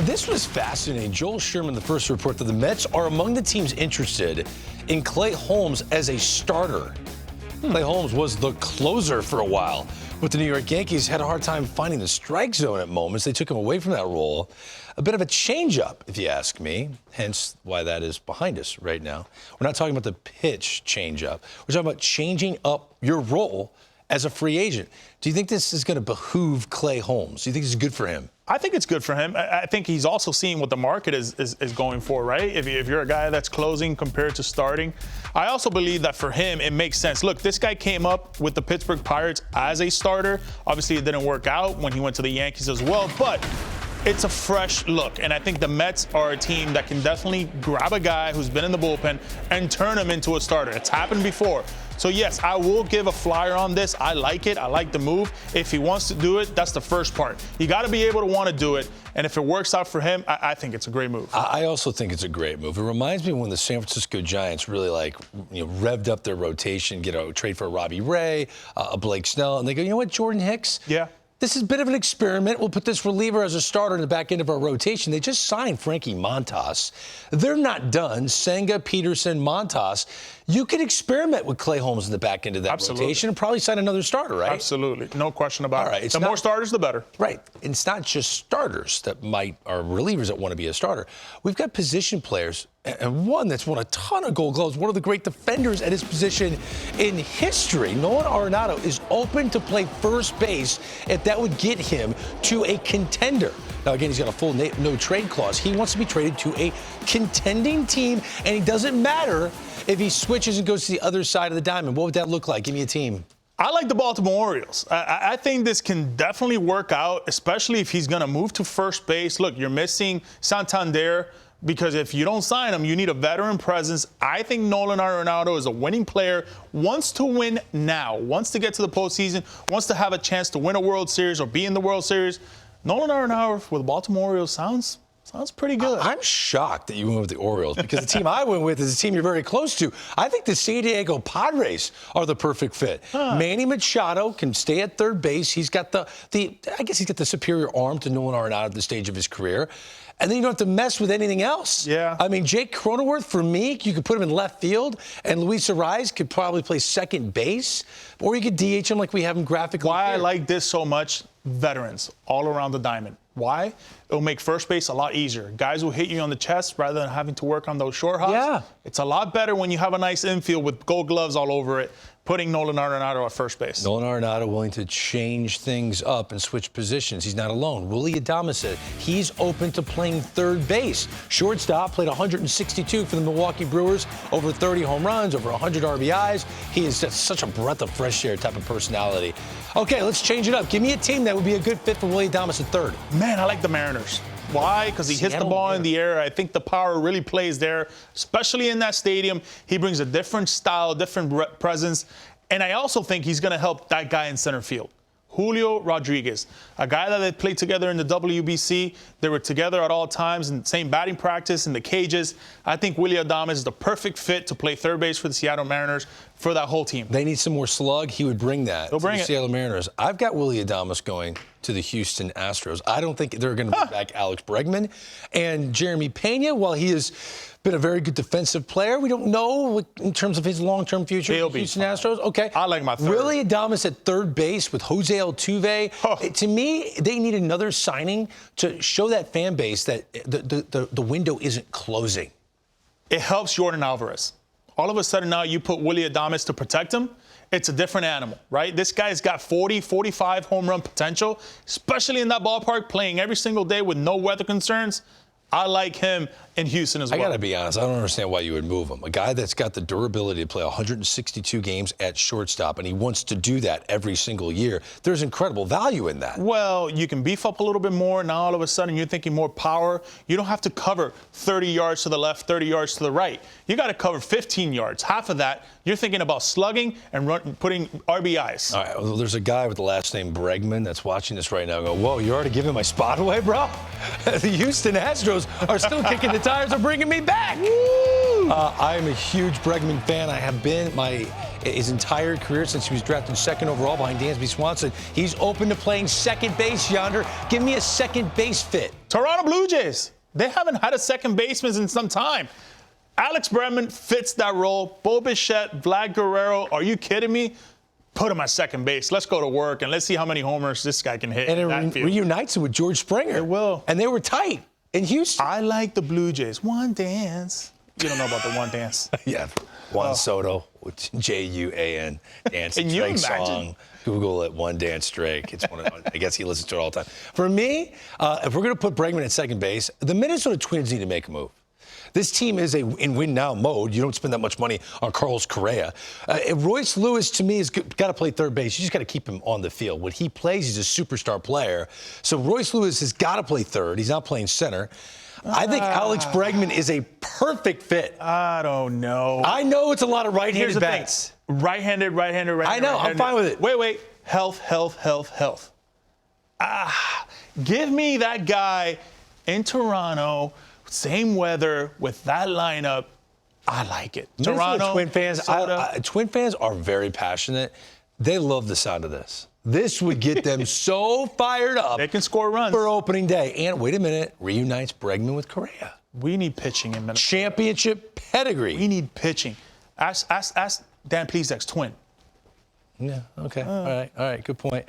This was fascinating. Joel Sherman, the first report that the Mets are among the teams interested in Clay Holmes as a starter. Clay Holmes was the closer for a while, but the New York Yankees had a hard time finding the strike zone at moments. They took him away from that role. A bit of a change-up, if you ask me, hence why that is behind us right now. We're not talking about the pitch change-up. We're talking about changing up your role as a free agent. Do you think this is going to behoove Clay Holmes? Do you think this is good for him? I think it's good for him. I think he's also seeing what the market is going for, right? If you're a guy that's closing compared to starting. I also believe that for him, it makes sense. Look, this guy came up with the Pittsburgh Pirates as a starter. Obviously, it didn't work out when he went to the Yankees as well, but it's a fresh look. And I think the Mets are a team that can definitely grab a guy who's been in the bullpen and turn him into a starter. It's happened before. So, yes, I will give a flyer on this. I like it. I like the move. If he wants to do it, that's the first part. You got to be able to want to do it. And if it works out for him, I think it's a great move. I also think it's a great move. It reminds me when the San Francisco Giants really, revved up their rotation, trade for a Robbie Ray, a Blake Snell, and they go, you know what, Jordan Hicks? Yeah. This is a bit of an experiment. We'll put this reliever as a starter in the back end of our rotation. They just signed Frankie Montas. They're not done. Senga, Peterson, Montas. You could experiment with Clay Holmes in the back end of that rotation and probably sign another starter, right? Absolutely. No question about it. Right. The more starters, the better. Right. It's not just starters that are relievers that want to be a starter. We've got position players, and one that's won a ton of Gold Gloves, one of the great defenders at his position in history. Nolan Arenado is open to play first base if that would get him to a contender. Now, again, he's got a full no-trade clause. He wants to be traded to a contending team, and it doesn't matter if he switches and goes to the other side of the diamond. What would that look like? Give me a team. I like the Baltimore Orioles. I think this can definitely work out, especially if he's going to move to first base. Look, you're missing Santander because if you don't sign him, you need a veteran presence. I think Nolan Arenado is a winning player, wants to win now, wants to get to the postseason, wants to have a chance to win a World Series or be in the World Series. Nolan Arenado with the Baltimore Orioles sounds pretty good. I'm shocked that you went with the Orioles because the team I went with is a team you're very close to. I think the San Diego Padres are the perfect fit. Manny Machado can stay at third base. He's got I guess he's got the superior arm to Nolan Arenado at this stage of his career. And then you don't have to mess with anything else. Yeah. I mean, Jake Cronenworth, for me, you could put him in left field, and Luis Arraez could probably play second base, or you could DH him like we have him graphically. Why here. I like this so much, veterans all around the diamond. Why? It'll make first base a lot easier. Guys will hit you on the chest rather than having to work on those short hops. Yeah. It's a lot better when you have a nice infield with Gold Gloves all over it, putting Nolan Arenado at first base. Nolan Arenado willing to change things up and switch positions. He's not alone. Willy Adames said he's open to playing third base. Shortstop, played 162 for the Milwaukee Brewers, over 30 home runs, over 100 RBIs. He is just such a breath of fresh air type of personality. Okay, let's change it up. Give me a team that would be a good fit for Willy Adames at third. Man, I like the Mariners. Why? Because he hits the ball in the air. I think the power really plays there, especially in that stadium. He brings a different style, different presence. And I also think he's going to help that guy in center field, Julio Rodriguez, a guy that they played together in the WBC. They were together at all times in the same batting practice, in the cages. I think Willy Adames is the perfect fit to play third base for the Seattle Mariners for that whole team. They need some more slug. He would bring that to the Seattle Mariners. I've got Willy Adames going to the Houston Astros. I don't think they're going to bring back Alex Bregman. And Jeremy Pena, while he has been a very good defensive player, we don't know in terms of his long-term future with the Houston Astros. Okay. I like my third. Willy Adames at third base with Jose Altuve. To me, they need another signing to show that fan base that the window isn't closing. It helps Jordan Alvarez. All of a sudden now you put Willy Adames to protect him. It's a different animal, right? This guy's got 40, 45 home run potential, especially in that ballpark, playing every single day with no weather concerns. I like him in Houston as well. I got to be honest, I don't understand why you would move him. A guy that's got the durability to play 162 games at shortstop, and he wants to do that every single year. There's incredible value in that. Well, you can beef up a little bit more. Now all of a sudden you're thinking more power. You don't have to cover 30 yards to the left, 30 yards to the right. You got to cover 15 yards. Half of that, you're thinking about slugging and putting RBIs. All right, well, there's a guy with the last name Bregman that's watching this right now going, whoa, you're already giving my spot away, bro? The Houston Astros are still kicking the tires of bringing me back. I am a huge Bregman fan. I have been. My his entire career since he was drafted second overall behind Dansby Swanson. He's open to playing second base, Yonder. Give me a second base fit. Toronto Blue Jays. They haven't had a second baseman in some time. Alex Bregman fits that role. Bo Bichette, Vlad Guerrero. Are you kidding me? Put him at second base. Let's go to work, and let's see how many homers this guy can hit. And it reunites him with George Springer. It will. And they were tight in Houston. I like the Blue Jays. One dance. You don't know about the one dance. Yeah. Juan Soto, Juan, Dance Can you Drake imagine? song. Google it, One Dance Drake. It's one of, I guess he listens to it all the time. For me, if we're going to put Bregman at second base, the Minnesota Twins need to make a move. This team is in win-now mode. You don't spend that much money on Carlos Correa. Royce Lewis, to me, has got to play third base. You just got to keep him on the field. When he plays, he's a superstar player. So Royce Lewis has got to play third. He's not playing center. I think Alex Bregman is a perfect fit. I don't know. I know it's a lot of Here's right-handed the bats. thing. Right-handed. I know. I'm fine with it. Wait. Health. Give me that guy in Toronto. Same weather with that lineup. I like it. Toronto Twin fans. Twin fans are very passionate. They love the sound of this. This would get them so fired up. They can score runs for opening day. And wait a minute, reunites Bregman with Correa. We need pitching in Minnesota. Championship pedigree. We need pitching. Ask Dan Plezak's twin. Yeah. Okay. All right. Good point.